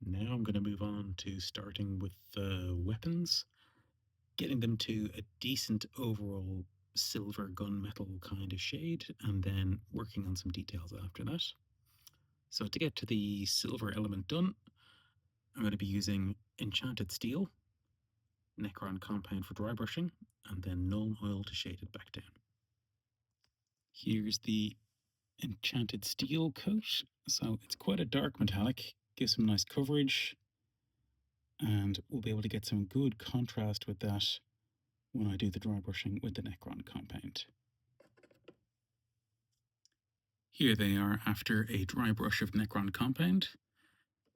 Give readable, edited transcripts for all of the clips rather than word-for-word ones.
Now I'm going to move on to starting with the weapons, getting them to a decent overall silver gunmetal kind of shade, and then working on some details after that. So to get to the silver element done, I'm going to be using Enchanted Steel, Necron Compound for dry brushing, and then Nuln Oil to shade it back down. Here's the Enchanted Steel coat. So it's quite a dark metallic, gives some nice coverage, and we'll be able to get some good contrast with that when I do the dry brushing with the Necron compound. Here they are after a dry brush of Necron compound.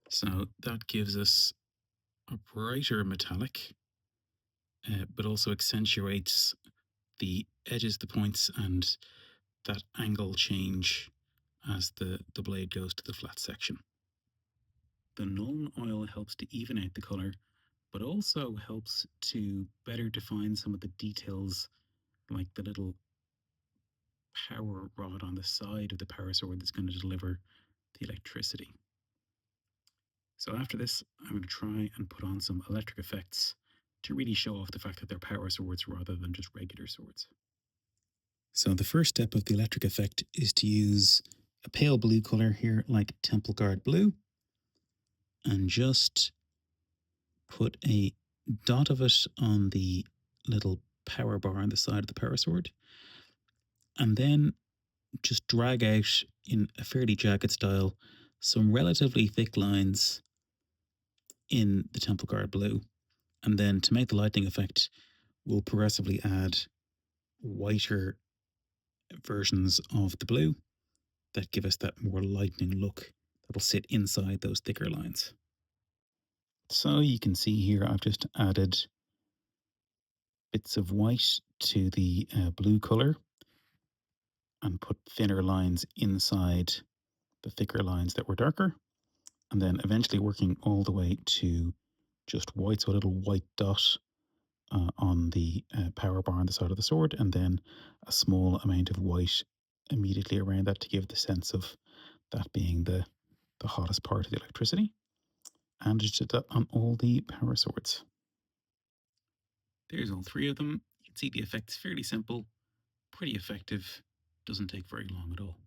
So that gives us a brighter metallic, but also accentuates the edges, the points, and that angle change as the blade goes to the flat section. The Nuln Oil helps to even out the colour, but also helps to better define some of the details, like the little power rod on the side of the power sword that's going to deliver the electricity. So after this, I'm going to try and put on some electric effects to really show off the fact that they're power swords rather than just regular swords. So the first step of the electric effect is to use a pale blue colour here, like Temple Guard Blue, and just put a dot of it on the little power bar on the side of the power sword, and then just drag out in a fairly jagged style some relatively thick lines in the Temple Guard Blue. And then to make the lightning effect, we'll progressively add whiter versions of the blue that give us that more lightning look that'll sit inside those thicker lines. So you can see here I've just added bits of white to the blue colour and put thinner lines inside the thicker lines that were darker, and then eventually working all the way to just white, so a little white dot on the power bar on the side of the sword, and then a small amount of white immediately around that to give the sense of that being the hottest part of the electricity. And just did that on all the power swords. There's all three of them. You can see the effect's fairly simple, pretty effective, doesn't take very long at all.